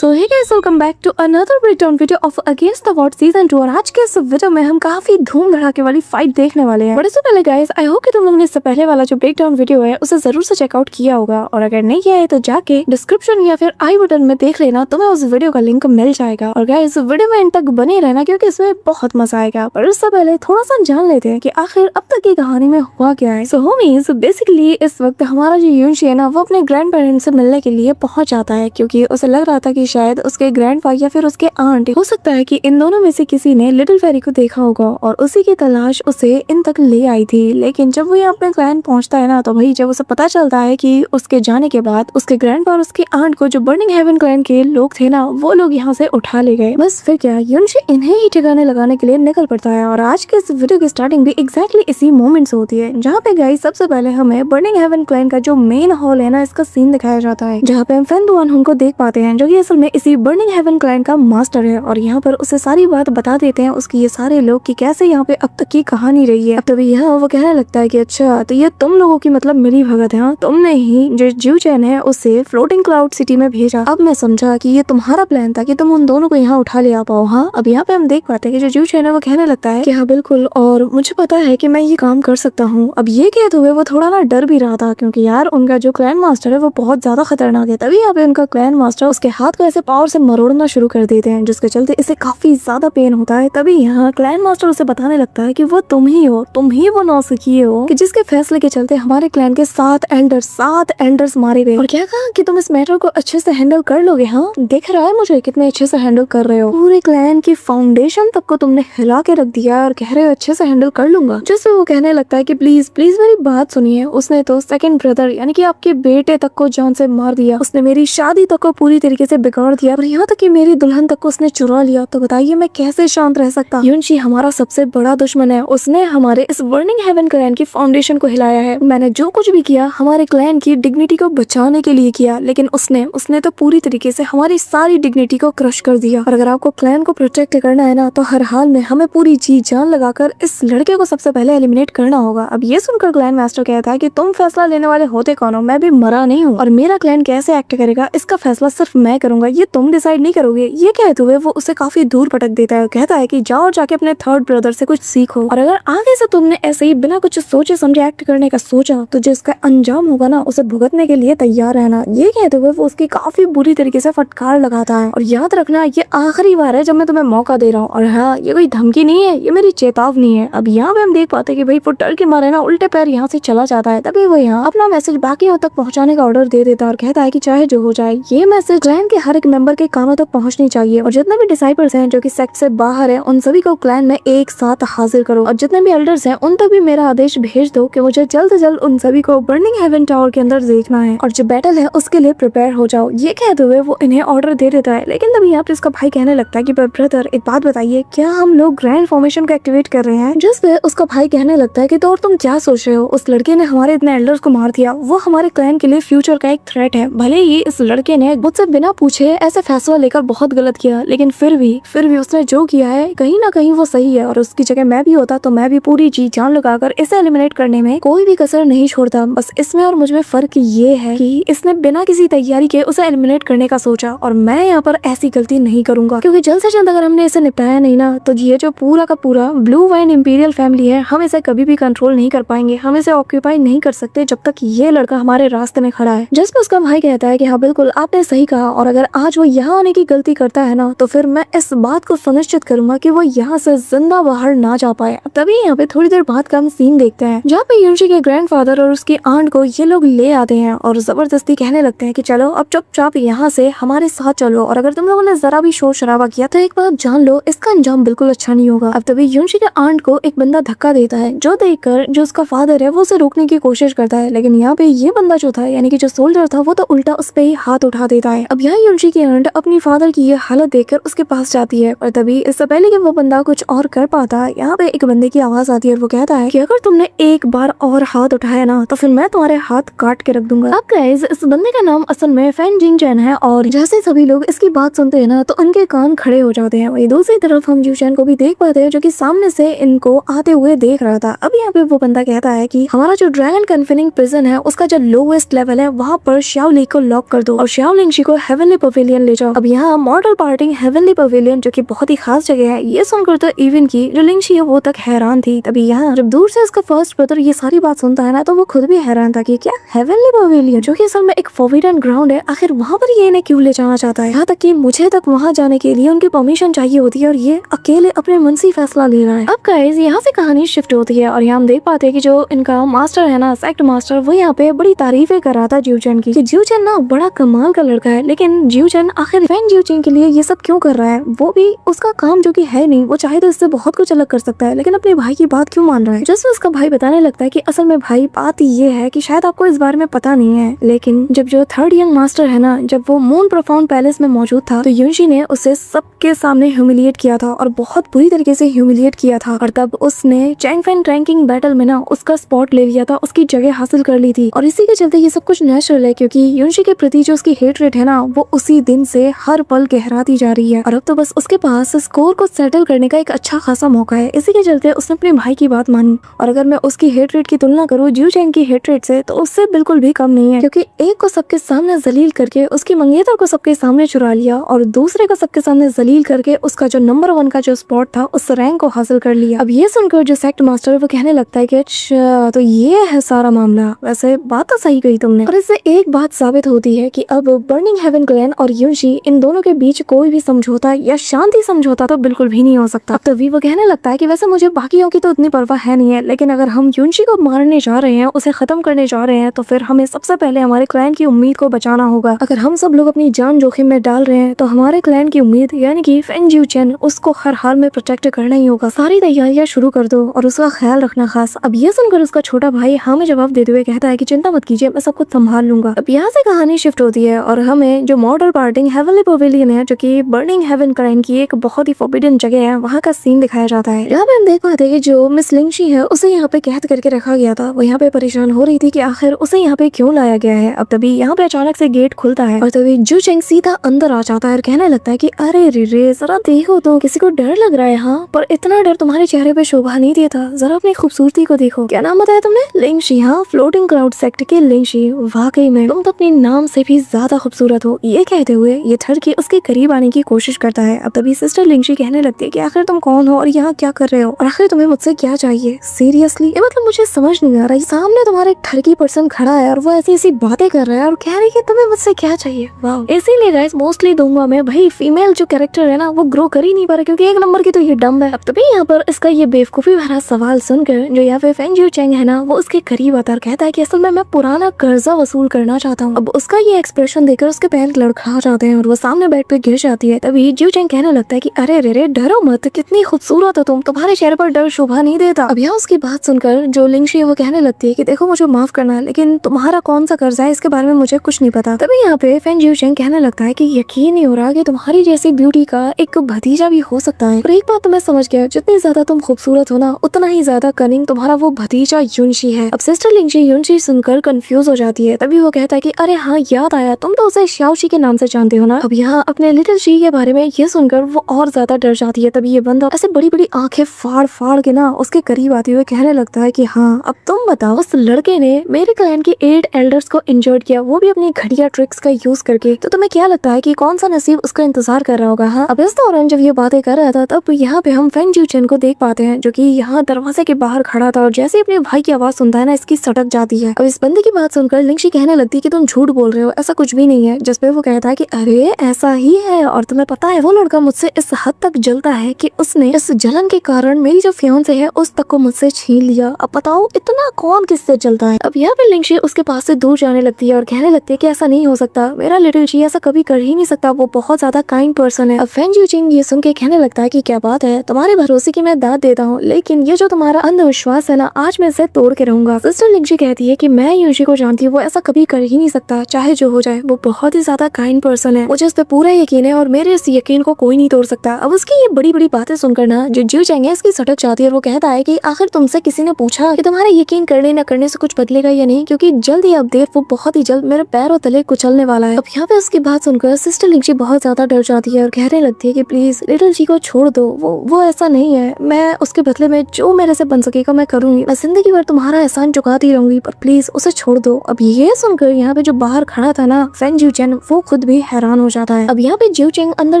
So hey guys, welcome back to another breakdown video of against the war season 2। और आज के इस video में हम काफी धूम धड़ाके वाली फाइट देखने वाले हैं। बट इससे पहले गाइस, आई होप कि तुम लोगों ने इससे पहले वाला जो ब्रेकडाउन वीडियो है उसे जरूर से चेकआउट किया होगा, और अगर नहीं किया है तो जाके डिस्क्रिप्शन या फिर आई बटन में देख लेना, तुम्हें उस वीडियो का लिंक मिल जाएगा। और गाइस, वीडियो में एंड तक बने रहना क्योंकि इसमें बहुत मजा आएगा। पर इससे पहले थोड़ा सा जान लेते हैं कि आखिर अब तक की कहानी में हुआ क्या है। सो होमीज, बेसिकली इस वक्त हमारा जो यूनशी है ना, वो अपने ग्रैंड पेरेंट्स से मिलने के लिए पहुंच जाता है, क्योंकि उसे लग रहा था कि शायद उसके ग्रैंडफा या फिर उसके आंट, हो सकता है कि इन दोनों में से किसी ने लिटिल फेरी को देखा होगा और उसी की तलाश उसे इन तक ले आई थी। लेकिन जब वो यहाँ अपने क्लैन पहुंचता है ना, तो भाई जब उसे पता चलता है कि उसके जाने के बाद उसके ग्रैंडपा और उसके आंट को जो बर्निंग हेवन क्लैन के लोग थे ना, वो लोग यहाँ से उठा ले गए। बस फिर क्या, यूनशी इन्हें ही ठिकाने लगाने के लिए निकल पड़ता है। और आज के इस वीडियो की स्टार्टिंग भी एग्जैक्टली इसी मोमेंट से होती है, जहाँ पे गाइस सबसे पहले हमें बर्निंग हेवन क्लैन का जो मेन हॉल है ना, इसका सीन दिखाया जाता है, जहाँ पे हम फेन दुआन हुन को देख पाते हैं, जो कि असल में इसी बर्निंग हेवन क्लैन का मास्टर है। और यहाँ पर उसे सारी बात बता देते हैं उसकी ये सारे लोग कि कैसे यहाँ पे अब तक की कहानी रही है। अब तभी यह वो कहने लगता है कि अच्छा, तो ये तुम लोगों की मतलब मिली भगत है, तुमने ही जो ज्यू चैन है उसे फ्लोटिंग क्लाउड सिटी में भेजा। अब मैं समझा कि ये तुम्हारा प्लान था कि तुम उन दोनों को यहाँ उठा ले आ पाओ। हाँ, अब यहाँ पे हम देख पाते हैं कि जो ज्यू चैन है वो कहने लगता है कि हाँ बिल्कुल, और मुझे पता है कि मैं ये काम कर सकता हूँ। अब ये कहते हुए वो थोड़ा ना डर भी रहा था, क्योंकि यार उनका जो क्लैन मास्टर है वो बहुत ज्यादा खतरनाक है। तभी यहाँ पे उनका क्लैन मास्टर उसके हाथ को ऐसे पावर से मरोड़ना शुरू कर देते हैं, जिसके चलते इसे काफी ज्यादा पेन होता है। तभी यहाँ क्लैन मास्टर उसे बताने लगता है कि वो तुम ही हो, तुम ही वो नौसिखिए हो कि जिसके फैसले के चलते हमारे क्लैन के 7 एल्डर्स मारे गए। और क्या कहा कि तुम इस मैटर को अच्छे से हैंडल कर लोगे। हाँ, दिख रहा है मुझे कितने अच्छे से हैंडल कर रहे हो, पूरे क्लैन की फाउंडेशन तक को तुमने हिला के रख दिया और कह रहे हो अच्छे से हैंडल कर लूंगा। जिससे वो कहने लगता है कि प्लीज प्लीज मेरी बात सुनिए, उसने तो सेकंड ब्रदर यानी कि आपके बेटे तक को जान से मार दिया, उसने मेरी शादी तक को पूरी तरीके से बिगाड़ दिया, और यहाँ तक कि मेरी दुल्हन तक को उसने चुरा लिया। तो बताइए मैं कैसे शांत रह सकता। यूनशी हमारा सबसे बड़ा दुश्मन है, उसने हमारे इस बर्निंग हेवन क्लैन की फाउंडेशन को हिलाया है। मैंने जो कुछ भी किया हमारे क्लैन की डिग्निटी को बचाने के लिए किया, लेकिन उसने तो पूरी तरीके से हमारी सारी डिग्निटी को क्रश कर दिया। और अगर आपको क्लैन को प्रोटेक्ट करना है ना, तो हर हाल में हमें पूरी जी जान लगाकर इस लड़के को सबसे पहले एलिमिनेट करना होगा। अब ये सुनकर क्लैन मास्टर कहता है कि तुम फैसला लेने वाले होते कौन हो, मैं भी मरा नहीं हूँ, और मेरा क्लैन कैसे एक्ट करेगा इसका फैसला सिर्फ मैं करूंगा, ये तुम डिसाइड नहीं करोगे। ये कहते हुए वो उसे काफी दूर पटक देता है, कहता है कि जाओ जाके अपने थर्ड ब्रदर से कुछ सीखो, और अगर आगे से तुमने ऐसे ही बिना कुछ सोचे समझे एक्ट करने का सोचा तो जिसका अंजाम होगा ना, उसे भुगतने के लिए तैयार रहना। ये कहते हुए वो उसकी काफी बुरी तरीके से फटकार लगाता है, और याद रखना ये आखिरी बार है जब मैं तुम्हें मौका दे रहा हूँ, और हाँ, ये कोई धमकी नहीं है, ये मेरी चेतावनी है। अब यहाँ पे हम देख पाते हैं कि भाई वो डर के मारे ना उल्टे पैर यहाँ से चला जाता है। तभी वो यहाँ अपना मैसेज बाकियों तक पहुँचाने का ऑर्डर दे देता है और कहता है कि चाहे जो हो जाए, ये मैसेज क्लैन के हर एक मेंबर के कानों तक पहुँचनी चाहिए, और जितने भी डिसाइपल्स हैं जो कि सेक्ट से बाहर है, उन सभी को क्लैन में एक साथ हाजिर करो, और जितने भी एल्डर्स हैं उन तक भी मेरा आदेश भेज दो कि मुझे जल्द से जल्द उन सभी को बर्निंग हेवन टावर के अंदर देखना है, और जो बैटल है उसके लिए प्रिपेयर हो जाओ। ये कहते हुए वो इन्हें ऑर्डर दे देता है। लेकिन तभी यहाँ पे इसका भाई कहने लगता है कि ब्रदर एक बात बताइए, क्या हम लोग ग्रैंड फॉर्मेशन को एक्टिवेट कर रहे हैं? जिस पे उसका भाई कहने लगता है कि तो और तुम क्या सोच रहे हो, उस लड़के ने हमारे इतने एल्डर्स को मार दिया, वो हमारे क्लैन के लिए फ्यूचर का एक थ्रेट है। भले ही इस लड़के ने मुझसे बिना पूछे ऐसे फैसला लेकर बहुत गलत किया, लेकिन फिर भी उसने जो किया है कहीं ना कहीं वो सही है, और उसकी जगह मैं भी होता तो मैं भी पूरी जी जान लगाकर इसे एलिमिनेट करने में कोई भी कसर नहीं छोड़ता। बस इसमें और मुझ में फर्क ये है कि इसने बिना किसी तैयारी के उसे एलिमिनेट करने का सोचा, और मैं यहाँ पर ऐसी गलती नहीं करूंगा, क्योंकि जल्द से जल्द अगर हमने इसे निपटाया नहीं ना, तो ये जो पूरा का पूरा ब्लू वाइन इंपीरियल फैमिली है, हम इसे कभी भी कंट्रोल नहीं कर पाएंगे, हम इसे ऑक्यूपाई नहीं कर सकते जब तक ये लड़का हमारे रास्ते में खड़ा है। जिसमें उसका भाई कहता है कि हाँ बिल्कुल आपने सही कहा, और अगर आज वो यहाँ आने की गलती करता है ना, तो फिर मैं इस बात को सुनिश्चित करूंगा कि वो यहाँ से जिंदा बाहर ना जा पाए। तभी यहाँ पे थोड़ी देर बाद का हम सीन देखते हैं, जहाँ पे यूनशी के ग्रैंडफादर और उसकी आंट को ये लोग ले आते हैं और जबरदस्ती कहने लगते हैं कि चलो अब चुपचाप यहाँ से हमारे साथ चलो, और अगर तुम लोगों ने जरा भी शोर शराबा किया तो एक बात जान लो, इसका अंजाम बिल्कुल अच्छा नहीं होगा। अब तभी यूनशी के आंट को एक बंदा धक्का देता है, जो देखकर जो उसका फादर है वो उसे रोकने की कोशिश करता है, लेकिन यहाँ पे ये बंदा जो था यानी कि जो सोल्जर था, वो तो उल्टा उस पे ही हाथ उठा देता है। अब यहाँ यूनशी की आंट अपनी फादर की ये हालत देखकर उसके पास जाती है, और तभी इससे पहले कि वो बंदा कुछ और कर पाता, यहाँ पे एक बंदे की आवाज आती है, और वो कहता है कि अगर तुमने एक बार और हाथ उठाया ना, तो फिर मैं तुम्हारे हाथ काट के रख दूंगा। अब गाइस, इस बंदे का नाम असल में फैन जिंग चैन है, और जैसे सभी लोग इसकी बात सुनते हैं ना, तो उनके कान खड़े हो जाते हैं। वही दूसरी तरफ हम ज्यू चैन को भी देख पाते हैं, जो कि सामने से इनको आते हुए देख रहा था। अब यहाँ पे वो बंदा कहता है कि हमारा जो ड्रैगन कन्फिनिंग प्रिजन है, उसका जो लोवेस्ट लेवल है, वहाँ पर शाओलिंग को लॉक कर दो, और शाओलिंग को हेवनली पवेलियन ले जाओ। अब यहाँ मॉडल पार्टी हेवनली पवेलियन जो कि बहुत ही खास जगह है, ये सुनकर तो इवन की जो लिंगशी है वो तक हैरान थी। तभी यहाँ जब दूर से इसका फर्स्ट ब्रदर ये सारी बात सुनता है ना, तो वो खुद भी हैरान था कि क्या हेवनली पवेलियन जो कि असल में एक फॉरबिडन ग्राउंड है, आखिर वहाँ पर ये इन्हें क्यों ले जाना चाहता है। यहाँ तक कि मुझे तक वहाँ जाने के लिए उनकी परमिशन चाहिए होती है और ये अकेले अपने मन से फैसला ले रहा है। अब गाइस यहाँ से कहानी शिफ्ट होती है और यहाँ हम देख पाते हैं कि जो इनका मास्टर है ना, सेक्ट मास्टर, वो यहाँ पे बड़ी तारीफें कर रहा था ज्यूचेन की। ज्यूचेन ना बड़ा कमाल का लड़का है, लेकिन ज्यूचेन आखिर फैन ज्यूचेन के लिए ये सब क्यों कर रहा है। वो भी उसका काम जो कि है नहीं, वो चाहे तो इससे बहुत कुछ अलग कर सकता है, लेकिन अपने भाई की बात क्यों मान रहा है। जस्ट उसका भाई बताने लगता है कि असल में भाई बात ये है कि शायद आपको इस बारे में पता नहीं है, लेकिन जब जो थर्ड यंग मास्टर है ना, जब वो मून प्रोफाउंड पैलेस में मौजूद था तो युनशी ने उसे सबके सामने ह्यूमिलिएट किया था और बहुत बुरी तरीके से ह्यूमिलिएट किया था। और तब उसने चैंगफेन रैंकिंग बैटल में ना उसका स्पॉट ले लिया था, उसकी जगह हासिल कर ली थी। और इसी के चलते ये सब कुछ नेचुरल है, क्योंकि युनशी के प्रति जो उसकी हेटरेट है ना, वो उसी दिन से हर पल गहराती जा रही है। और अब तो बस उसके पास स्कोर को सेटल करने का एक अच्छा खासा मौका है। इसी के चलते उसने अपने भाई की बात मानी। और अगर मैं उसकी हेटरेट की तुलना करूँ ज्यूचेन की हेटरेट से, तो उससे बिल्कुल भी कम नहीं है, क्योंकि एक को सबके सामने जलील करके उसकी मंगेतर को सबके सामने चुरा लिया और दूसरे को सबके सामने जलील करके उसका जो नंबर 1 का जो स्पॉट था उस रैंक को हासिल कर लिया। अब ये सुनकर जो सेक्ट मास्टर वो कहने लगता है कि अच्छा तो ये है सारा मामला, वैसे बात तो सही कही तुमने। और इससे एक बात साबित होती है कि अब बर्निंग हेवन क्लैन और युनशी इन दोनों के बीच कोई भी समझौता या शांति समझौता तो बिल्कुल भी नहीं हो सकता। अब तभी वो कहने लगता है कि वैसे मुझे बाकियों की तो उतनी परवाह है नहीं है, लेकिन अगर हम युनशी को मारने जा रहे हैं, उसे खत्म करने जा रहे हैं, तो फिर हमें सबसे पहले हमारे क्लैन की उम्मीद को बचाना होगा। अगर हम सब लोग अपनी जान जोखिम में डाल रहे हैं, तो हमारे क्लैन की उम्मीद यानी कि फैन ज्यूचेन, उसको हर हाल में प्रोटेक्ट करना ही होगा। सारी तैयारियां शुरू कर दो और उसका ख्याल रखना खास। अब ये सुनकर उसका छोटा भाई हाँ में जवाब देते हुए कहता है कि चिंता मत कीजिए, मैं सब कुछ संभाल लूंगा। अब यहाँ से कहानी शिफ्ट होती है और हमें जो मॉडल पार्टी हेवनली पवेलियन है, जो कि बर्निंग हेवन क्राइन की एक बहुत ही फॉरबिडन जगह है, वहाँ का सीन दिखाया जाता है। यहाँ पे हम देख पाते हैं कि जो मिस लिंगशी है उसे यहाँ पे कैद करके रखा गया था। वो यहाँ पे परेशान हो रही थी कि आखिर उसे यहाँ पे क्यों लाया गया है। अब तभी यहाँ पे अचानक से गेट खुलता है और तभी ज्यूचेन सीधा अंदर आ जाता है और कहने लगता है कि अरे रे जरा देखो तो किसी को डर लग रहा है। हाँ, पर इतना डर तुम्हारे चेहरे पे शोभा नहीं देता, जरा अपनी खूबसूरती को देखो। क्या नाम बताया तुमने? लिंगशी। हाँ, फ्लोटिंग क्राउड सेक्ट के लिंगशी। वाकई में तुम तो अपने नाम से भी ज्यादा खूबसूरत हो। ये कहते हुए ये ठरकी उसके करीब आने की कोशिश करता है। अब तभी सिस्टर लिंगशी कहने लगती है कि आखिर तुम कौन हो और यहाँ क्या कर रहे हो, और आखिर तुम्हें मुझसे क्या चाहिए। सीरियसली ये मतलब मुझे समझ नहीं आ रहा है, सामने तुम्हारा एक ठरकी पर्सन खड़ा है और वो ऐसी ऐसी बातें कर रहा है और कह रही है कि तुम्हें मुझसे क्या चाहिए। वाओ। इसीलिए गाइस मोस्टली दूंगा मैं, भाई फीमेल जो कैरेक्टर है ना वो ग्रो कर ही नहीं पा रहा, क्योंकि एक नंबर की तो ये डम्ब है। अब तभी यहाँ पर इसका ये बेवकूफी भरा सवाल सुनकर जो यहाँ पे फैन ज्यूचेन है ना, वो उसके करीब आता और कहता है कि असल में मैं पुराना कर्जा वसूल करना चाहता हूँ। अब उसका ये एक्सप्रेशन देखकर उसके पैर लड़खड़ा जाते हैं और वो सामने बेड पे गिर जाती है। तभी ज्यूचेन कहने लगता है कि अरे रे डरो मत, कितनी खूबसूरत हो तुम, तुम्हारे चेहरे पर डर शोभा नहीं देता। अब यहाँ उसकी बात सुनकर जो लिंगशी वो कहने लगती है कि देखो मुझे माफ करना है, लेकिन तुम्हारा कौन सा कर्जा है इसके बारे में मुझे कुछ नहीं पता। तभी यहाँ पे फैन ज्यूचेन कहने लगता है कि यकीन नहीं हो रहा कि तुम्हारी जैसी ब्यूटी का एक भतीजा भी हो सकता है। और एक बात तो मैं समझ गया, जितनी ज्यादा तुम खूबसूरत हो ना, उतना ही ज्यादा कनिंग तुम्हारा वो भतीजा युनशी है। अब सिस्टर लिंगशी युनशी सुनकर कंफ्यूज हो जाती है। तभी वो कहता है कि अरे हाँ याद आया, तुम तो उसे शाओशी के नाम से जानते हो ना। अब यहाँ अपने लिटिल शी के बारे में ये सुनकर वो और ज्यादा डर जाती है। तभी ये बंदा ऐसे बड़ी बड़ी आंखें फाड़ फाड़ के ना उसके करीब आते हुए कहने लगता है कि हाँ अब तुम बताओ, उस लड़के ने मेरे क्लैन के 8 एल्डर्स को इंजर्ड किया, वो भी अपनी घटिया ट्रिक्स का यूज करके, तो तुम्हें क्या लगता है कि कौन सा नसीब उसका इंतजार कर रहा होगा। हाँ, अब इस दौरान जब ये बातें कर रहा था तब यहाँ पे हम फैन ज्यूचेन को देख पाते हैं, जो कि यहाँ दरवाजे के बाहर खड़ा था और जैसे ही अपने भाई की आवाज सुनता है ना, इसकी सटक जाती है। अब इस बंदे की बात सुनकर लिंगशी कहने लगती है कि तुम झूठ बोल रहे हो, ऐसा कुछ भी नहीं है। जिसपे वो कहता है कि अरे ऐसा ही है, और तुम्हें पता है वो लड़का मुझसे इस हद तक जलता है कि उसने इस जलन के कारण मेरी जो फियांसे है उस तक को मुझसे छीन लिया। अब बताओ इतना कौन किससे जलता है। अब यहाँ पे लिंगशी उसके पास से दूर जाने लगती है और कहने लगती है कि ऐसा नहीं हो सकता, मेरा लिटिल शी ऐसा कभी कर ही नहीं सकता, वो बहुत ज्यादा काइंड पर्सन है। अब फैन ज्यूचेन ये सुन के कहने लगता है कि क्या बात है, तुम्हारे भरोसे की मैं दाद देता हूँ, लेकिन ये जो तुम्हारा अंधविश्वास है ना, आज मैं इसे तोड़ के रहूंगा। सिस्टर लिंगशी कहती है कि मैं युनशी को जानती हूँ, वो ऐसा कभी कर ही नहीं सकता, चाहे जो हो जाए, वो बहुत ही ज्यादा काइंड पर्सन है, मुझे इस पे पूरा यकीन है और मेरे इस यकीन को कोई नहीं तोड़ सकता। अब उसकी ये बड़ी बड़ी बातें सुनकर ना जो ज्यूचेन है इसकी सटक जाती है और वो कहता है कि आखिर तुमसे किसी ने पूछा कि तुम्हारा यकीन करने न करने से कुछ बदलेगा या नहीं, क्योंकि जल्द या अब देर वो बहुत ही जल्द मेरे पैरों तले कुचलने वाला है। अब यहाँ पे उसकी बात सुनकर सिस्टर लिंगशी बहुत ज्यादा डर जाती है और कहने लगती है कि प्लीज लिटिल शी को छोड़ दो, वो ऐसा नहीं है, मैं उसके बदले में जो मेरे से बन सकेगा मैं करूंगी, मैं जिंदगी भर तुम्हारा एहसान चुकाती रहूंगी, पर प्लीज उसे छोड़ दो। अब ये सुनकर यहाँ पे जो बाहर खड़ा था ना फैन ज्यूचेन, वो खुद भी हैरान हो जाता है। अब यहाँ पे जियो चिंग अंदर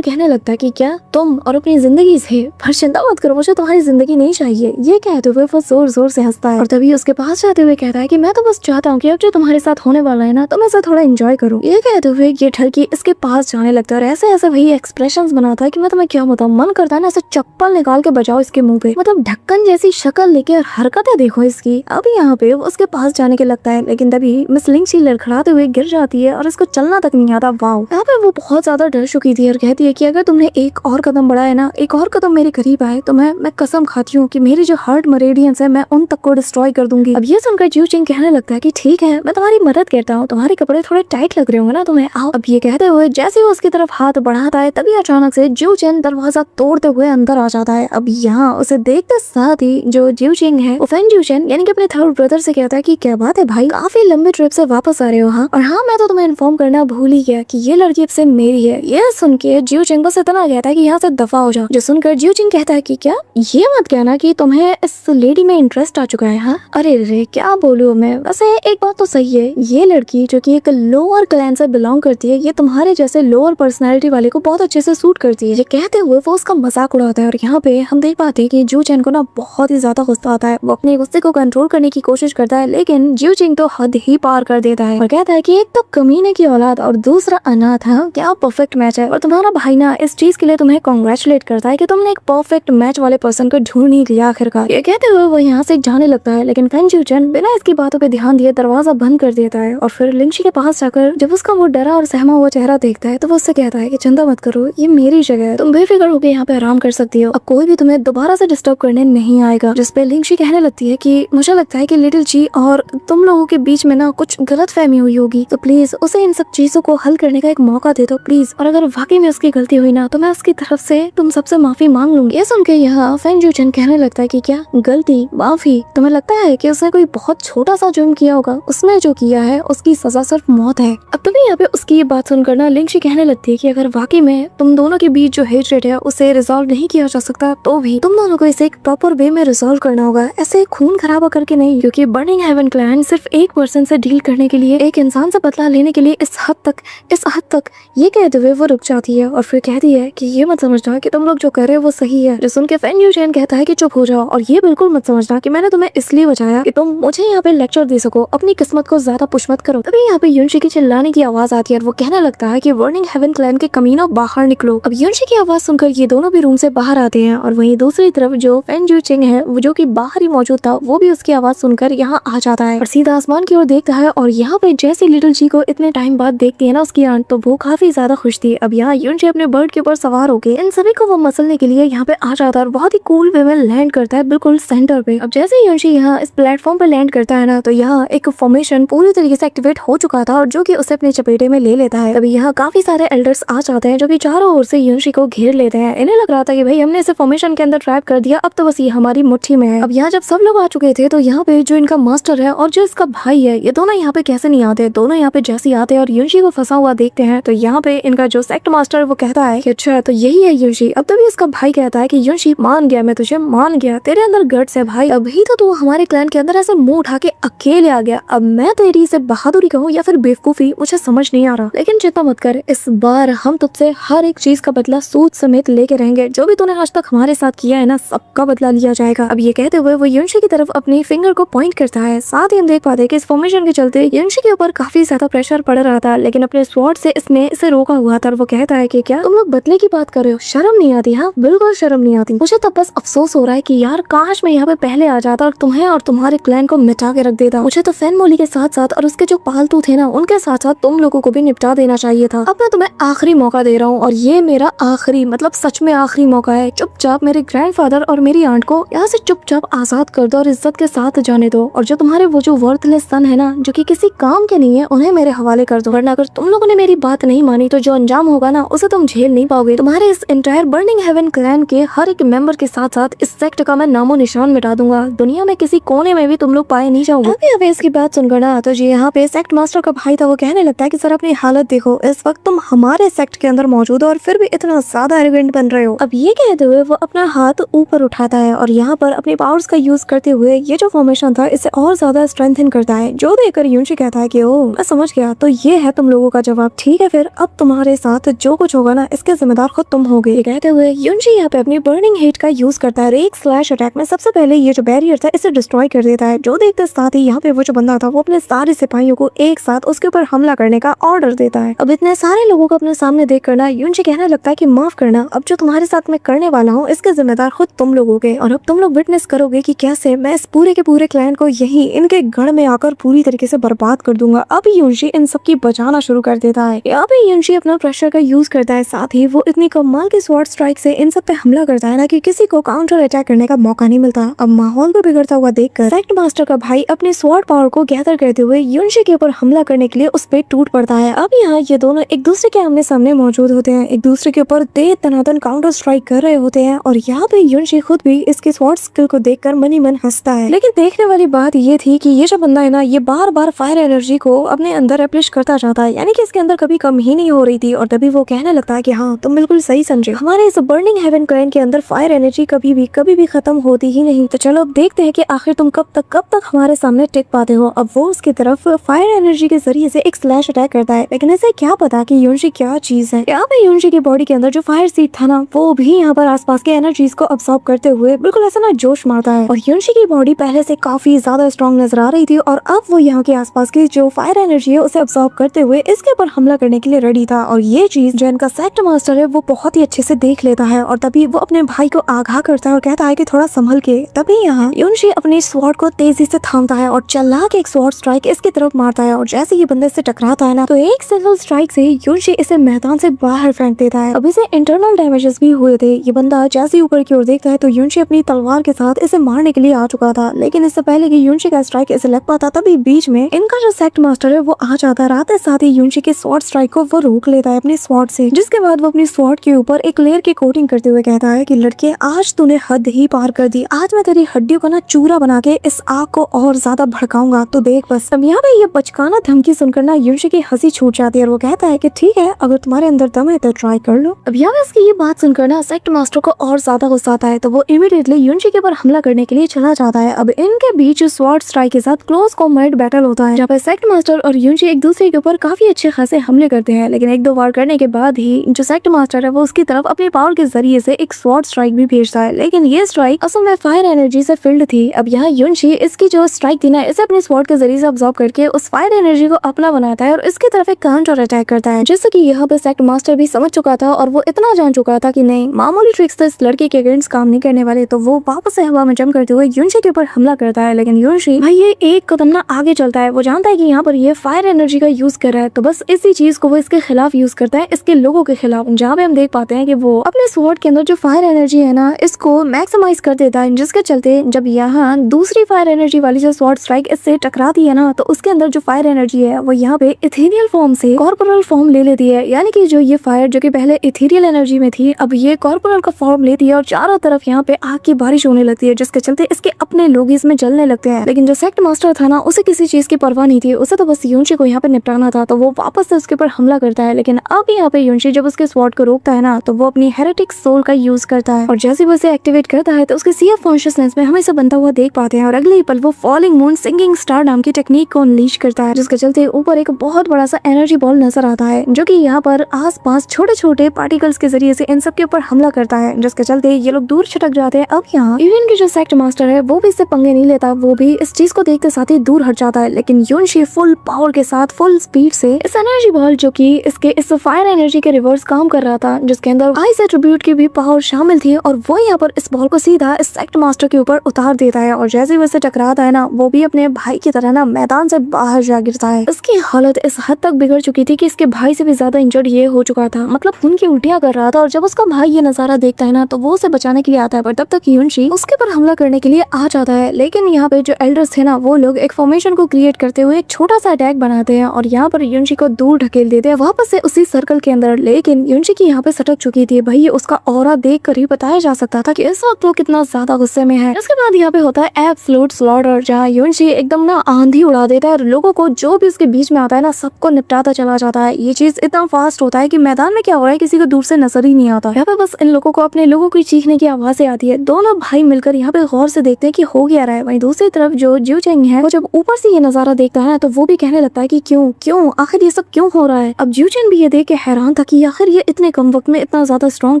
कहने लगता है कि क्या तुम और अपनी जिंदगी से, पर चिंता मत करो, मुझे तुम्हारी जिंदगी नहीं चाहिए। ये कहते हुए वो जोर जोर से हंसता है और तभी उसके पास जाते हुए कहता है कि मैं तो बस चाहता हूँ कि अब जो तुम्हारे साथ होने वाला है ना, तो मैं इसे थोड़ा एंजॉय करूँ। ये कहते हुए ये ठरकी इसके पास जाने लगता है और ऐसे ऐसे वही एक्सप्रेशंस बनाता है कि मैं तुम्हें क्या बताऊं, मन करता है ना ऐसे चप्पल निकाल के बजाओ इसके मुंह पे, मतलब ढक्कन जैसी शक्ल लेके और हरकतें देखो इसकी। अब यहाँ पे वो उसके पास जाने के लगता है, लेकिन तभी मिस लिंगशी लड़खड़ाते हुए गिर जाती है और इसको चलना तक नहीं आता। वाओ, यहाँ पे वो बहुत ज्यादा डर चुकी थी और कहती है कि अगर तुमने एक और कदम बढ़ाया ना, एक और कदम मेरे करीब आए, तो मैं कसम खाती हूँ कि मेरी जो हार्ट मरेडियंस है मैं उन तक को डिस्ट्रॉय कर दूंगी। अब ये सुनकर जियो चिंग कहने लगता है कि ठीक है, मैं तुम्हारी मदद करता हूँ, तुम्हारे कपड़े थोड़े टाइट लग रहे होंगे ना तुम्हें, आओ। अब ये कहते हुए जैसे वो उसकी तरफ हाथ बढ़ाता है, तभी अचानक से जियो चिंग दरवाजा तोड़ते हुए अंदर आ जाता है। अब यहाँ उसे देखते साथ ही जो जियो चिंग है वो फैन जियोशन यानी कि अपने थर्ड ब्रदर से कहता है कि क्या बात है भाई, काफी लंबे ट्रिप से वापस आ रहे हो। हाँ, और हाँ, मैं तो तुम्हें इन्फॉर्म करना भूल ही गया कि ये लड़की अब से मेरी है। यह सुन के जियो चिंग बस इतना कहता है कि यहाँ से दफा हो जाओ। जो सुनकर जियो चिंग कहता है कि क्या, ये मत कहना कि तुम्हें इस लेडी में इंटरेस्ट आ चुका है। हाँ, अरे रे क्या बोलूं मैं। वैसे एक बात तो सही है, ये लड़की जो कि एक लोअर क्लैन से बिलोंग करती है, ये तुम्हारे जैसे लोअर पर्सनैलिटी वाले को बहुत अच्छे से सूट करती है। ये कहते हुए वो उसका मजाक उड़ाता है और यहाँ पे हम देख पाते हैं कि जियो चिंग को ना बहुत ही ज्यादा गुस्सा आता है। वो अपने गुस्से को कंट्रोल करने की कोशिश करता है, लेकिन जियो चिंग तो हद ही पार कर देता है और कहता है कि एक तो कमीने की औलाद और दूसरा अनाथ है, क्या परफेक्ट मैच है। और तुम्हारा भाई ना इस चीज के लिए तुम्हें कॉन्ग्रेचुलेट करता है कि तुमने एक परफेक्ट मैच वाले पर्सन को ढूंढ ही लिया आखिरकार। ये कहते हुए वो यहाँ से जाने लगता है, लेकिन फैन जियोचन बिना इसकी बातों पे ध्यान दिए दरवाजा बंद कर देता है और फिर लिंगशी के पास जाकर जब उसका वो डरा और सहमा हुआ चेहरा देखता है तो वो उससे कहता है कि चिंता मत करो, ये मेरी जगह है, तुम बेफिक्र होकर यहाँ पे आराम कर सकती हो, अब कोई भी तुम्हें दोबारा से डिस्टर्ब करने नहीं आएगा। जिसपे लिंगशी कहने लगती है कि मुझे लगता है कि लिटिल ची और तुम लोगों के बीच में ना कुछ गलत फहमी हुई होगी, तो प्लीज उसे इन सब चीजों को हल करने का एक मौका दे दो प्लीज, और अगर वाकई में उसकी गलती हुई ना तो मैं उसकी तरफ से तुम सबसे माफी मांग लूंगी। ये सुन के यहाँ फैन जियोचन कहने लगता है कि क्या गलती, माफी, तुम्हें लगता है कि उसने कोई बहुत छोटा सा जुर्म किया होगा, उसने जो किया है उसकी सजा सिर्फ मौत है। अब तभी यहाँ पे उसकी ये बात सुनकर ना लिंगशी कहने लगती है कि अगर वाकई में तुम दोनों के बीच जो हेट्रेड है उसे रिजॉल्व नहीं किया जा सकता तो भी तुम दोनों को इसे एक प्रॉपर वे में रिजॉल्व करना होगा, ऐसे खून खराबा करके नहीं, क्योंकि बर्निंग हेवन क्लैन सिर्फ एक पर्सन से डील करने के लिए, एक इंसान से बदला लेने के लिए इस हद तक। ये कहते हुए वो रुक जाती है और फिर कहती है कि ये मत समझना कि तुम लोग जो कर रहे हो वो सही है। जो सुन के फैन जियोचन कहता है कि चुप हो जाओ और ये बिल्कुल मत समझना कि मैंने तुम्हें इसलिए बचाया कि तुम मुझे यहाँ पे लेक्चर दे सको, अपनी किस्मत को ज्यादा पुश मत करो। तभी यहाँ पे युनशी की चिल्लाने की आवाज आती है और वो कहने लगता है कि बर्निंग हेवन क्लैन के कमीनों बाहर निकलो। अब युनशी की आवाज सुनकर ये दोनों भी रूम से बाहर आते हैं और वहीं दूसरी तरफ जो फैन जियोचिंग है वो जो कि बाहर ही मौजूद था वो भी उसकी आवाज सुनकर यहाँ आ जाता है और सीधा आसमान की ओर देखता है। और यहाँ पे जैसे लिटिल जी को इतने टाइम बाद देखती है ना उसकी आंट, तो वो काफी ज्यादा खुश थी। अब यहाँ युनशी अपने बर्ड के ऊपर सवार होके इन सभी को वो मसलने के लिए यहाँ पे आ जाता है और बहुत ही कूल वे में लैंड करता है बिल्कुल सेंटर पे। अब जैसे युनशी यहाँ इस प्लेटफॉर्म पे लैंड करता है ना, तो यहाँ एक फॉर्मेशन पूरी तरीके से एक्टिवेट हो चुका था और जो कि उसे अपने चपेटे में ले लेता है। तभी यहाँ काफी सारे एल्डर्स आ जाते हैं जो कि चारों ओर से युनशी को घेर लेते हैं। इन्हें लग रहा था कि भाई हमने इसे फॉर्मेशन के अंदर ट्रैप कर दिया, अब तो बस ये हमारी मुट्ठी में है। अब यहाँ जब सब लोग आ चुके थे तो यहाँ पे जो इनका मास्टर है और जो इसका भाई है, ये दोनों यहाँ पे कैसे नहीं आते। दोनों यहाँ पे जैसे आते हैं और युनशी को फंसा हुआ देखते हैं तो यहाँ पे इनका जो सेक्ट मास्टर वो कहता है कि अच्छा तो यही है युनशी। अब तभी इसका भाई कहता है कि युनशी मान गया, मैं तुझे मान गया, तेरे अंदर गट्स है भाई, अभी तो तू हमारे क्लैन के अंदर ऐसे मुंह उठा के अकेले आ गया। अब मैं तेरी इसे बहादुरी कहूँ या फिर बेवकूफी मुझे समझ नहीं आ रहा, लेकिन चिंता मत कर, इस बार हम तुझसे हर एक चीज का बदला सूद समेत लेके रहेंगे। जो भी तूने आज तक हमारे साथ किया है ना, सबका बदला लिया जाएगा। अब ये कहते हुए वो युनशी की तरफ अपनी फिंगर को पॉइंट करता है। साथ ही हम देख पाते हैं कि इस फॉर्मेशन के चलते युनशी के ऊपर काफी ज्यादा प्रेशर पड़ रहा था, लेकिन अपने स्वॉर्ड से इसने इसे रोका हुआ था। और वो कहता है कि क्या तुम लोग बदले की बात कर रहे हो, शर्म नहीं आती? हाँ बिल्कुल शर्म नहीं आती। मुझे तो बस अफसोस हो रहा है कि यार काश मैं यहाँ पे पहले आ जाता और तुम्हें और तुम्हारे क्लैन को मिटा के रख देता। मुझे तो फैन मोली के साथ साथ और उसके जो पालतू थे ना उनके साथ साथ तुम लोगों को भी निपटा देना चाहिए था। अब मैं तुम्हें आखिरी मौका दे रहा हूँ और ये मेरा आखिरी मतलब सच में आखिरी मौका है। चुपचाप मेरे ग्रैंडफादर और मेरी आंट को यहाँ से चुपचाप आजाद कर दो और इज्जत के साथ जाने दो। और जो तुम्हारे वो जो वर्थलेस सन है ना, जो कि किसी काम के नहीं है, उन्हें मेरे हवाले कर दो। वरना अगर तुम लोगों ने मेरी बात नहीं मानी तो जो अंजाम होगा ना उसे तुम झेल नहीं पाओगे। तुम्हारे इस एंटायर बर्निंग हेवन क्लैन के हर एक मेंबर के साथ साथ इस सेक्ट का मैं नामो निशान मिटा दूंगा। दुनिया में किसी कोने में भी तुम लोग पाए नहीं जाओगे। अभी इसकी बात सुनकर ना तो जी यहाँ पे सेक्ट मास्टर का भाई था, वो कहने लगता है कि सर अपनी हालत देखो, इस वक्त तुम हमारे सेक्ट के अंदर मौजूद हो और फिर भी इतना ज्यादा एरोगेंट बन रहे हो। अब ये कहते हुए वो अपना हाथ ऊपर उठाता है और यहाँ पर अपने पावर्स का यूज करते हुए ये जो फॉर्मेशन था इसे और ज्यादा स्ट्रेंथन करता है। जो देखकर युनशी कहता है कि ओ मैं समझ गया, तो ये है तुम लोगों का जवाब। जवाब, ठीक है फिर अब तुम्हारे साथ जो कुछ होगा ना इसके जिम्मेदार खुद तुम होगे। कहते हुए युनशी यहाँ पे अपनी बर्निंग हीट का यूज करता है। एक स्लैश अटैक में सबसे पहले ये जो बैरियर था इसे डिस्ट्रॉय कर देता है। जो देखते साथ ही यहाँ पे वो जो बंदा था वो अपने सारे सिपाहियों को एक साथ उसके ऊपर हमला करने का ऑर्डर देता है। अब इतने सारे लोगों को अपने सामने देख करना युनशी कहने लगता है कि माफ करना, अब जो तुम्हारे साथ मैं करने वाला हूँ इसके जिम्मेदार खुद तुम लोग होगे और अब तुम लोग विटनेस करोगे कि कैसे मैं इस पूरे के पूरे क्लैन को यही इनके गढ़ में आकर पूरी तरीके से बर्बाद कर दूंगा। अब युनशी इन सब की बचाना शुरू कर देता है। यहाँ पे युनशी अपना प्रेशर का यूज करता है, साथ ही वो इतनी कमाल की स्वॉर्ड स्ट्राइक से इन सब पे हमला करता है ना कि किसी को काउंटर अटैक करने का मौका नहीं मिलता। अब माहौल को बिगड़ता हुआ देखकर सेक्ट मास्टर का भाई अपने स्वॉर्ड पावर को गैदर करते हुए युनशी के ऊपर हमला करने के लिए उस पे टूट पड़ता है। अब यहाँ ये दोनों एक दूसरे के आमने सामने मौजूद होते हैं, एक दूसरे के ऊपर दे तनातन काउंटर स्ट्राइक कर रहे होते हैं और यहाँ पे युनशी खुद भी इसके स्वॉर्ड स्किल को देखकर मनी मन हंसता है। लेकिन देखने वाली बात ये थी कि ये जो बंदा है ना ये बार बार फायर एनर्जी को अपने अंदर रेप्लिश करता जाता है, यानी कि इसके अंदर कभी कम ही नहीं हो रही थी। और तभी वो कहने लगता है कि हाँ तुम बिल्कुल सही समझे, हमारे इस बर्निंग हेवन क्लैन के अंदर फायर एनर्जी कभी भी खत्म होती ही नहीं। तो चलो अब देखते हैं कि आखिर तुम कब तक हमारे सामने टिक पाते हो। अब वो उसकी तरफ फायर एनर्जी के जरिए से एक स्लैश अटैक करता है, लेकिन इसे क्या पता कि युनशी क्या चीज है। यहाँ पे युनशी की बॉडी के अंदर जो फायर सीड था ना वो भी यहाँ पर आसपास के एनर्जीज को अब्सॉर्ब करते हुए बिल्कुल ऐसा ना जोश मारता है। और युनशी की बॉडी पहले से काफी ज्यादा स्ट्रॉन्ग नजर आ रही थी और अब वो यहाँ के आसपास की जो फायर एनर्जी है उसे अब्सॉर्ब करते हुए इसके ऊपर हमला करने के लिए रेडी था। और ये चीज जो इनका सेक्ट मास्टर है वो बहुत ही अच्छे से देख लेता है और तभी वो अपने भाई को आगाह करता है और कहता है कि थोड़ा संभल के। तभी यहाँ युनशी अपनी स्वॉर्ड को तेजी से थामता है और चला के एक स्वॉर्ड स्ट्राइक इसकी तरफ मारता है और जैसे ये बंदे से टकराता है ना तो एक सिंगल स्ट्राइक से युनशी इसे मैदान से बाहर फेंक देता है। अब इसे इंटरनल डैमेजेस भी हुए थे। ये बंदा जैसे ही ऊपर की ओर देखता है तो युनशी अपनी तलवार के साथ इसे मारने के लिए आ चुका था, लेकिन इससे पहले कि युनशी का स्ट्राइक इसे लग पाता तभी बीच में इनका जो सेक्ट मास्टर है वो आ जाता है। आते साथ ही युनशी के स्वॉर्ड स्ट्राइक को वो रोक लेता है अपनी स्वॉर्ड से, जिसके बाद वो अपनी स्वॉर्ड के ऊपर एक लेयर की कोटिंग करते हुए कहता है कि लड़के आज तूने हद ही पार कर दी, आज मैं तेरी हड्डियों को ना चूरा बना के इस आग को और ज्यादा भड़काऊंगा, तो देख बस। अब यहाँ पे ये बचकाना धमकी सुनकर ना युनशी की हंसी छूट जाती है और वो कहता है कि ठीक है अगर तुम्हारे अंदर दम है तो ट्राई कर लो। अब यहाँ पे इसकी ये बात सुनकर ना सेक्ट मास्टर को और ज्यादा गुस्सा आता है तो वो इमीडिएटली युनशी के ऊपर हमला करने के लिए चला जाता है। अब इनके बीच स्वॉर्ड स्ट्राइक के साथ क्लोज कॉम्बैट बैटल होता है जहाँ पे सेक्ट मास्टर और युनशी एक दूसरे के ऊपर काफी अच्छे खासे हमले करते हैं, लेकिन एक दो वार करने के बाद ही जो सेक्ट मास्टर है वो उसकी तरफ अपनी पावर के जरिए से एक स्वॉर्ड स्ट्राइक भी भेजता है, लेकिन ये स्ट्राइक असल में फायर एनर्जी से फिल्ड थी। अब यहाँ युनशी इसकी जो स्ट्राइक थी ना इसे अपने स्वॉर्ड के जरिए से अब्सॉर्ब करके उस फायर एनर्जी को अपना बनाता है और इसकी तरफ एक काउंटर अटैक करता है, जैसे कि यहाँ पे सेक्ट मास्टर भी समझ चुका था और वो इतना जान चुका था कि नहीं मामूली ट्रिक्स तो इस लड़के के अगेंस्ट काम नहीं करने वाले, तो वो वापस से हवा में जंप करते हुए युनशी के ऊपर हमला करता है। लेकिन युनशी भाई ये एक कदम ना आगे चलता है, वो जानता है कि यहाँ पर ये फायर एनर्जी का यूज कर रहा है, तो बस इसी चीज को वो इसके खिलाफ यूज करता है, इसके लोगों के खिलाफ, जहाँ पे हम देख पाते हैं कि वो अपने स्वॉर्ड के अंदर जो फायर एनर्जी है ना इसको मैक्सिमाइज कर देता है, जिसके चलते जब यहाँ दूसरी फायर एनर्जी वाली जो स्वॉर्ड स्ट्राइक इससे टकराती है ना तो उसके अंदर जो फायर एनर्जी है वो यहाँ पे इथेरियल फॉर्म से कॉर्पोरल फॉर्म ले लेती है, यानी कि जो ये फायर जो कि पहले इथेरियल एनर्जी में थी अब ये कॉर्पोरल का फॉर्म लेती है और चारों तरफ यहाँ पे आग की बारिश होने लगती है, जिसके चलते इसके अपने लोग इसमें जलने लगते हैं। लेकिन जो सेक्ट मास्टर था ना उसे किसी चीज की परवाह नहीं थी, उसे तो बस युनशी को यहाँ पे निपटाना था, तो वो वापस से उसके ऊपर हमला करता है। लेकिन अब यहाँ पे युनशी जब उसके स्वॉर्ड को रोकता है ना तो वो अपनी हेरेटिक सोल का यूज करता है और जैसे वो इसे एक्टिवेट करता है तो उसके सी ऑफ कॉन्शियसनेस में हम इसे बनता हुआ देख पाते हैं और अगले ही पल वो फॉलिंग मून सिंगिंग स्टार नाम की टेक्निक को अनलीश करता है, जिसके चलते ऊपर एक बहुत बड़ा सा एनर्जी बॉल नजर आता है जो कि यहाँ पर आसपास छोटे छोटे पार्टिकल्स के जरिए से इन सब के ऊपर हमला करता है, जिसके चलते ये लोग दूर छटक जाते हैं। अब यहाँ इवन के जो सेक्ट मास्टर है वो भी इससे पंगे नहीं लेता, वो भी इस चीज को देखते साथ ही दूर हट जाता है। लेकिन युनशी फुल पावर के साथ फुल स्पीड से इस एनर्जी बॉल जो कि इसके इस फायर एनर्जी के रिवर्स काम कर रहा था, जिसके अंदर आइस एट्रिब्यूट की भी पावर शामिल थी, और वो यहाँ पर इस बॉल को सीधा इस सेक्ट मास्टर के ऊपर उतार देता है और जैसे ही वैसे टकराता है ना वो भी अपने भाई की तरह ना मैदान से बाहर जा गिरता है। इसकी हालत इस हद तक बिगड़ चुकी थी कि इसके भाई से भी ज्यादा इंजर्ड ये हो चुका था, मतलब खून की उल्टियां कर रहा था। और जब उसका भाई ये नजारा देखता है ना तो वो उसे बचाने के लिए आता है, पर तब तक युनशी उसके पर हमला करने के लिए आ जाता है। लेकिन यहाँ पे जो एल्डर्स थे ना वो लोग एक फॉर्मेशन को क्रिएट करते हुए एक छोटा सा अटैक बनाते हैं और यहाँ पर युनशी को दूर ढकेल देते हैं वापस से उसी सर्कल के अंदर। लेकिन युनशी की यहाँ पे सटक चुकी थी, भाई उसका ऑरा देख कर ही बताया जा सकता था कि इस वक्त वो कितना ज्यादा गुस्से में है। इसके बाद यहाँ पे होता है एब्सोल्यूट स्लॉटर, जहाँ युनशी एकदम ना आंधी उड़ा देता है और लोगों को जो भी उसके बीच में आता है ना सबको निपटाता चला जाता है। ये चीज इतना फास्ट होता है कि मैदान में क्या हो रहा है किसी को दूर से नजर ही नहीं आता। यहाँ पे बस इन लोगों को अपने लोगों की चीखने की आवाजें आती है। दोनों भाई मिलकर यहाँ पे गौर से देखते हैं कि हो क्या रहा है। वहीं दूसरी तरफ जो जिऊ चेंग है वो जब ऊपर से ये नजारा देखता है ना तो वो भी कहने लगता है कि क्यों आखिर ये सब क्यों हो रहा है। अब यूजिन भी ये देख के हैरान था कि आखिर ये इतने कम वक्त में इतना ज्यादा स्ट्रॉन्ग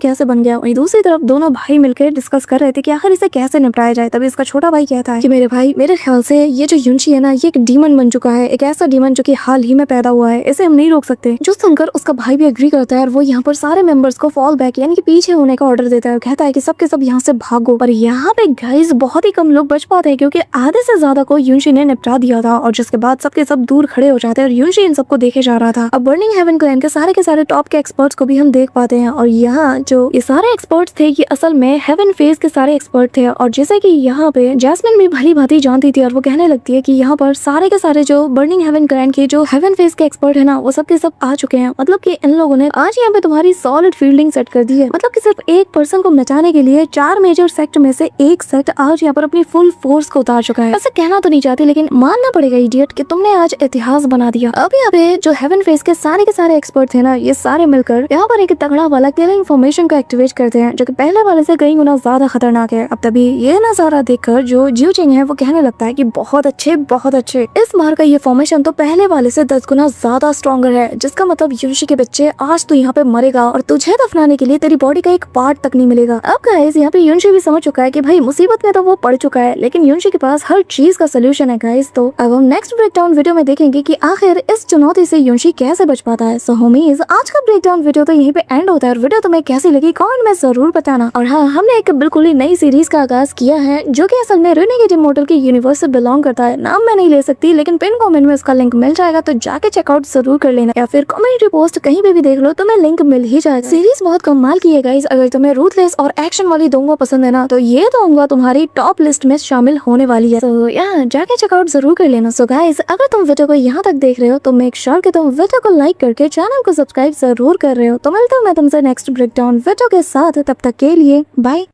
कैसे बन गया। वहीं दूसरी तरफ दोनों भाई मिलकर डिस्कस कर रहे थे कि आखिर इसे कैसे निपटाया जाए। तभी इसका छोटा भाई कहता है कि मेरे भाई, मेरे ख्याल से ये जो युनशी है ना, ये एक डीमन बन चुका है, एक ऐसा डीमन जो कि हाल ही में पैदा हुआ है, इसे हम नहीं रोक सकते। जो सुनकर उसका भाई भी एग्री करता है और वो यहाँ पर सारे मेंबर्स को फॉल बैक यानी कि पीछे होने का ऑर्डर देता है और कहता है कि सबके सब यहाँ से भागो। पर यहाँ पे गाइस बहुत ही कम लोग बच पाते हैं क्योंकि आधे से ज्यादा को युनशी ने निपटा दिया था और जिसके बाद सबके सब दूर खड़े हो जाते हैं और युनशी इन सबको देखे जा रहा था। अब बर्निंग हेवन क्लैन के सारे टॉप के एक्सपर्ट्स को भी हम देख पाते हैं और यहाँ जो ये सारे एक्सपर्ट्स थे ये असल में हेवन फेज के सारे एक्सपर्ट थे और जैसे कि यहाँ पे जैस्मिन भी भली भांति जानती थी और वो कहने लगती है कि यहाँ पर सारे के सारे जो बर्निंग हेवन क्लैन के जो हेवन फेज के एक्सपर्ट है ना, वो सब के सब आ चुके हैं। मतलब कि इन लोगों ने आज यहाँ पे तुम्हारी सॉलिड फील्डिंग सेट कर दी है। मतलब कि सिर्फ एक पर्सन को नचाने के लिए 4 मेजर सेक्ट में से एक सेक्ट आज यहाँ पर अपनी फुल फोर्स को उतार चुका है। ऐसे कहना तो नहीं चाहती लेकिन मानना पड़ेगा इडियट कि तुमने आज इतिहास बना दिया। अब यहाँ पे जो हेवन फेज के सारे एक्सपर्ट थे ना, ये सारे मिलकर यहाँ पर एक तगड़ा वाला किलिंग फॉर्मेशन को एक्टिवेट करते हैं जो कि पहले वाले से कई गुना ज्यादा खतरनाक है। अब तभी ये नजारा देखकर जो जिउचिंग है वो कहने लगता है कि बहुत अच्छे इस बार का ये फॉर्मेशन तो पहले वाले से 10 गुना ज्यादा स्ट्रॉन्गर है, जिसका मतलब युनशी के बच्चे आज तो यहाँ पे मरेगा और तुझे दफनाने के लिए तेरी बॉडी का एक पार्ट तक नहीं मिलेगा। अब गाइस यहाँ पे युनशी भी समझ चुका है कि भाई मुसीबत में तो वो पड़ चुका है लेकिन युनशी के पास हर चीज का सोल्यूशन है गाइस। तो अब हम नेक्स्ट ब्रेकडाउन वीडियो में देखेंगे कि आखिर इस चुनौती से युनशी कैसे बच पाता है। सो होमीज आज का ब्रेकडाउन वीडियो तो यहीं पे एंड होता है और वीडियो तुम्हें कैसी लगी कमेंट में जरूर बताना। और हाँ, हमने एक बिल्कुल ही नई सीरीज का आगाज किया है जो कि असल में रेनेगेड इमॉर्टल के यूनिवर्स से बिलोंग करता है। नाम मैं नहीं ले सकती लेकिन पिन कमेंट में उसका लिंक मिल जाएगा, तो जाके चेकआउट जरूर कर लेना या फिर कम्युनिटी पोस्ट कहीं पे भी देख लो तुम्हें लिंक मिल ही जाएगा। सीरीज बहुत कमाल की है गाइस। अगर तुम्हें रूथलेस और एक्शन वाली दोंगा पसंद है ना, तो ये दोंगा तुम्हारी टॉप लिस्ट में शामिल होने वाली है। तो यार जाके चेकआउट जरूर कर लेना। सो गाइस अगर तुम वीडियो को यहाँ तक देख रहे हो तो मेक श्योर कि तुम वीडियो को लाइक करके चैनल को सब्सक्राइब जरूर कर रहे हो। तो मिलता हूँ मैं तुमसे नेक्स्ट ब्रेकडाउन वीडियो के साथ, तब तक के लिए बाय।